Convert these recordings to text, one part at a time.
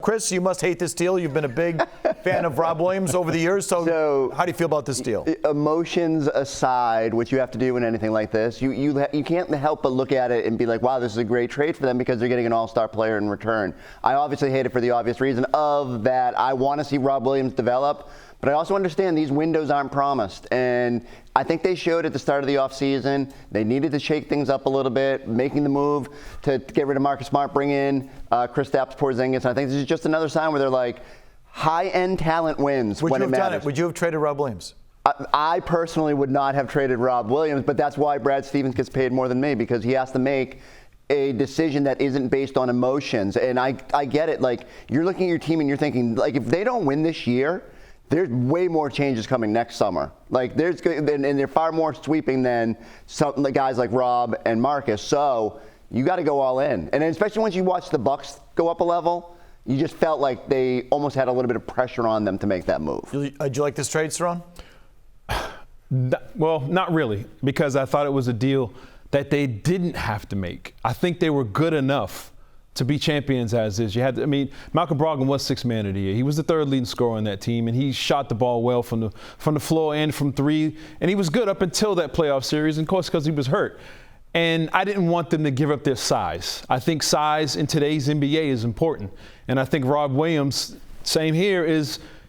Chris, you must hate this deal. You've been a big fan of Rob Williams over the years. So how do you feel about this deal? Emotions aside, which you have to do in anything like this, you can't help but look at it and be like, wow, this is a great trade for them because they're getting an all-star player in return. I obviously hate it for the obvious reason of that I want to see Rob Williams develop. But I also understand these windows aren't promised. And I think they showed at the start of the offseason they needed to shake things up a little bit, making the move to get rid of Marcus Smart, bring in Kristaps Porzingis. And I think this is just another sign where they're like, high-end talent wins when it matters. Would you have traded Rob Williams? I personally would not have traded Rob Williams, but that's why Brad Stevens gets paid more than me, because he has to make a decision that isn't based on emotions. And I get it. Like, you're looking at your team and you're thinking, like, if they don't win this year, there's way more changes coming next summer. Like, and they're far more sweeping than some guys like Rob and Marcus. So you got to go all in. And then especially once you watch the Bucks go up a level, you just felt like they almost had a little bit of pressure on them to make that move. Did you like this trade, Cerrone? Well, not really, because I thought it was a deal that they didn't have to make. I think they were good enough to be champions as is. Malcolm Brogdon was sixth man of the year. He was the third leading scorer on that team, and he shot the ball well from the floor and from three. And he was good up until that playoff series, and of course, because he was hurt. And I didn't want them to give up their size. I think size in today's NBA is important. And I think Rob Williams, same here,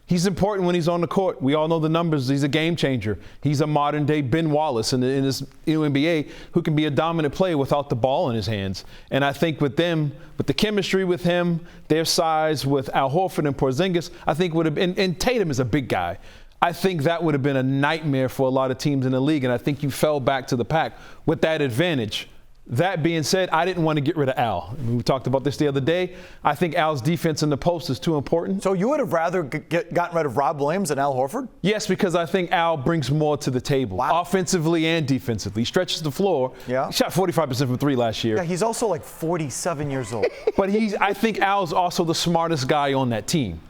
he's important when he's on the court. We all know the numbers. He's a game changer. He's a modern-day Ben Wallace in this NBA who can be a dominant player without the ball in his hands. And I think with them, with the chemistry with him, their size with Al Horford and Porzingis, I think would have been – and Tatum is a big guy. I think that would have been a nightmare for a lot of teams in the league, and I think you fell back to the pack with that advantage. That being said, I didn't want to get rid of Al. We talked about this the other day. I think Al's defense in the post is too important. So you would have rather gotten rid of Rob Williams than Al Horford? Yes, because I think Al brings more to the table, offensively and defensively. He stretches the floor. Yeah. He shot 45% from three last year. Yeah, he's also like 47 years old. But I think Al's also the smartest guy on that team.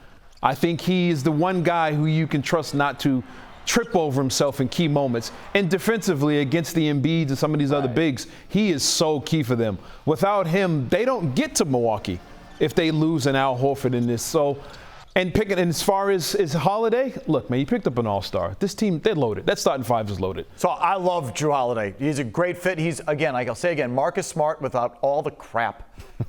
I think he is the one guy who you can trust not to trip over himself in key moments. And defensively against the Embiids and some of these other bigs, he is so key for them. Without him, they don't get to Milwaukee if they lose an Al Horford in this. And as far as Holiday, look, man, he picked up an all-star. This team, they're loaded. That starting five is loaded. So I love Jrue Holiday. He's a great fit. He's, again, like I'll say again, Marcus Smart without all the crap.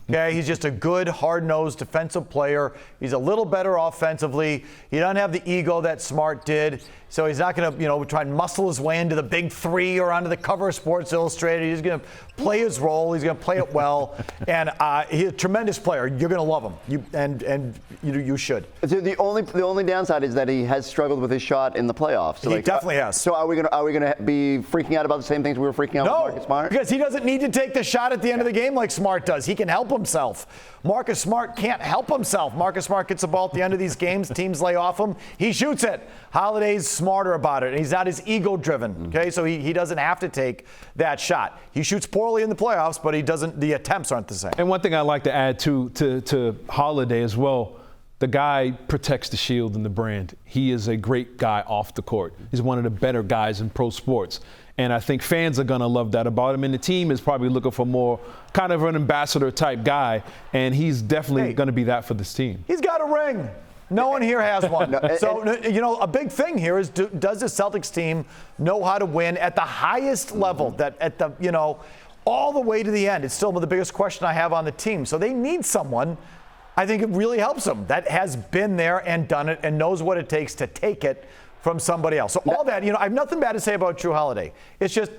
Okay, he's just a good, hard-nosed defensive player. He's a little better offensively. He doesn't have the ego that Smart did. So he's not going to, try and muscle his way into the big three or onto the cover of Sports Illustrated. He's going to play his role. He's going to play it well. And he's a tremendous player. You're going to love him. You should. So the only downside is that he has struggled with his shot in the playoffs. So he definitely has. So are we gonna be freaking out about the same things we were freaking out with Marcus Smart? Because he doesn't need to take the shot at the end of the game like Smart does. He can help himself. Marcus Smart can't help himself. Marcus Smart gets the ball at the end of these games. Teams lay off him. He shoots it. Holiday's smarter about it. And he's not as ego-driven. Okay, so he doesn't have to take that shot. He shoots poorly in the playoffs, but he doesn't. The attempts aren't the same. And one thing I'd like to add to Holiday as well. The guy protects the shield and the brand. He is a great guy off the court. He's one of the better guys in pro sports. And I think fans are going to love that about him. And the team is probably looking for more kind of an ambassador type guy. And he's definitely going to be that for this team. He's got a ring. No one here has one. So, a big thing here is does the Celtics team know how to win at the highest level, that at the, all the way to the end? It's still the biggest question I have on the team. So they need someone. I think it really helps them that has been there and done it and knows what it takes to take it from somebody else. So all that, I have nothing bad to say about Jrue Holiday. It's just,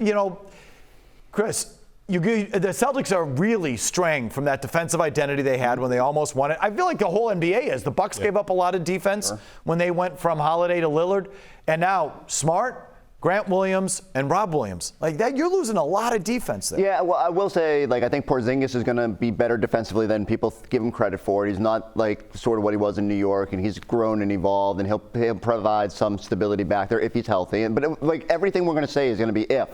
Chris, the Celtics are really straying from that defensive identity they had when they almost won it. I feel like the whole NBA is. The Bucks gave up a lot of defense when they went from Holiday to Lillard. And now Smart, Grant Williams, and Rob Williams. Like that, you're losing a lot of defense there. Yeah, well, I will say, I think Porzingis is going to be better defensively than people give him credit for. He's not sort of what he was in New York, and he's grown and evolved, and he'll provide some stability back there if he's healthy. But everything we're going to say is going to be if.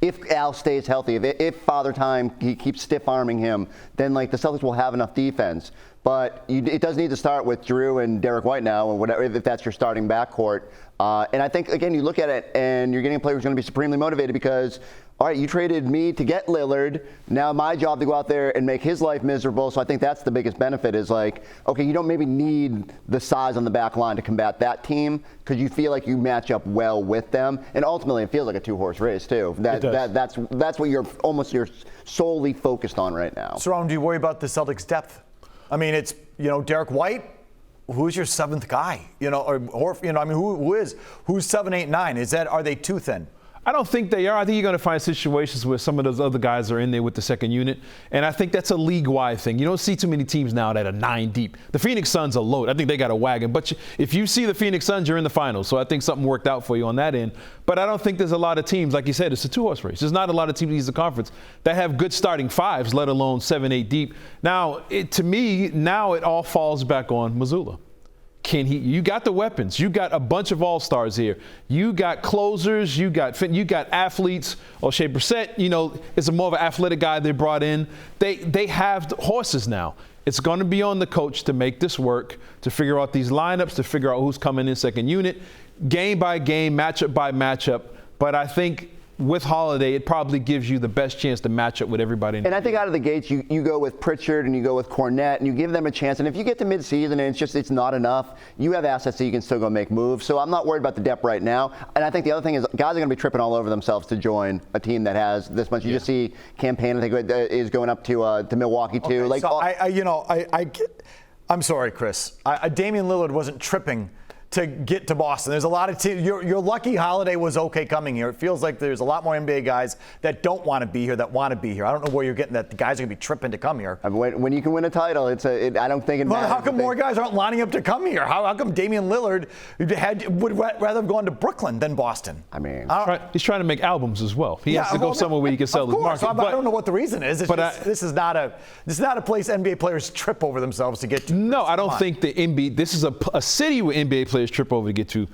If Al stays healthy, if Father Time he keeps stiff-arming him, then the Celtics will have enough defense. But it does need to start with Jrue and Derek White now, and whatever, if that's your starting backcourt. And I think, again, you look at it and you're getting a player who's going to be supremely motivated because all right, you traded me to get Lillard. Now my job to go out there and make his life miserable. So I think that's the biggest benefit is like, okay, you don't maybe need the size on the back line to combat that team because you feel like you match up well with them. And ultimately, it feels like a two-horse race too. That's what you're solely focused on right now. Cerrone, do you worry about the Celtics' depth? I mean, it's, Derek White. Who's your seventh guy? Who's 7, 8, 9? Are they too thin? I don't think they are. I think you're going to find situations where some of those other guys are in there with the second unit. And I think that's a league-wide thing. You don't see too many teams now that are 9 deep. The Phoenix Suns are loaded. I think they got a wagon. But if you see the Phoenix Suns, you're in the finals. So I think something worked out for you on that end. But I don't think there's a lot of teams, like you said, it's a two-horse race. There's not a lot of teams in the conference that have good starting fives, let alone 7, 8 deep. Now, to me, it all falls back on Mazzulla. You got the weapons. You got a bunch of all-stars here. You got closers. You got athletes. O'Shea Brissett, is a more of an athletic guy they brought in. They have horses now. It's going to be on the coach to make this work, to figure out these lineups, to figure out who's coming in second unit, game by game, matchup by matchup. But I think with Holiday, it probably gives you the best chance to match up with everybody. And I think out of the gates, you go with Pritchard and you go with Cornette and you give them a chance. And if you get to midseason and it's not enough, you have assets that you can still go make moves. So I'm not worried about the depth right now. And I think the other thing is guys are going to be tripping all over themselves to join a team that has this much. You just see Campaign, I think, is going up to Milwaukee too. Okay, I'm sorry, Chris. Damian Lillard wasn't tripping to get to Boston. There's a lot of teams. You're lucky Holiday was okay coming here. It feels like there's a lot more NBA guys that don't want to be here that want to be here. I don't know where you're getting that the guys are going to be tripping to come here. When you can win a title, I don't think it matters. How come more guys aren't lining up to come here? How come Damian Lillard would rather have gone to Brooklyn than Boston? I mean, he's trying to make albums as well. He has to go somewhere where he can sell his market. I don't know what the reason is. This is not a place NBA players trip over themselves to get to. No, I don't think the NBA. This is a city where NBA players trip over to get to.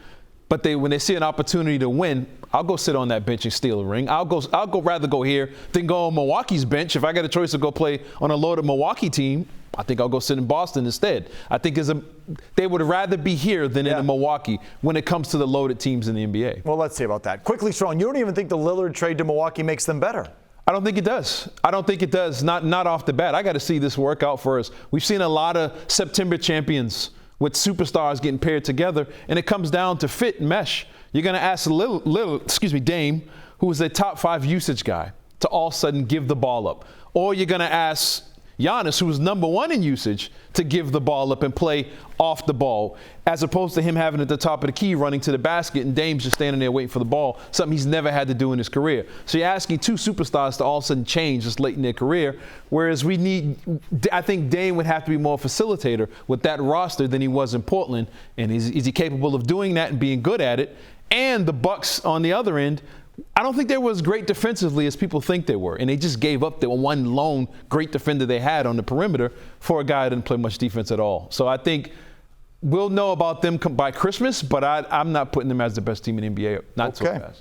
But when they see an opportunity to win, I'll go sit on that bench and steal a ring. I'll rather go here than go on Milwaukee's bench. If I got a choice to go play on a loaded Milwaukee team, I think I'll go sit in Boston instead. I think they would rather be here than in Milwaukee when it comes to the loaded teams in the NBA. Well, let's see about that. Quickly, Cerrone, you don't even think the Lillard trade to Milwaukee makes them better? I don't think it does. Not off the bat. I got to see this work out for us. We've seen a lot of September champions with superstars getting paired together, and it comes down to fit and mesh. You're going to ask Dame, who is a top 5 usage guy, to all of a sudden give the ball up. Or you're going to ask Giannis, who is number 1 in usage, to give the ball up and play off the ball, as opposed to him having at the top of the key running to the basket and Dame's just standing there waiting for the ball, something he's never had to do in his career. So you're asking 2 superstars to all of a sudden change this late in their career, whereas I think Dame would have to be more a facilitator with that roster than he was in Portland. And is he capable of doing that and being good at it? And the Bucks on the other end, I don't think they were as great defensively as people think they were. And they just gave up the one lone great defender they had on the perimeter for a guy who didn't play much defense at all. So I think we'll know about them by Christmas, but I'm not putting them as the best team in the NBA. Not so fast.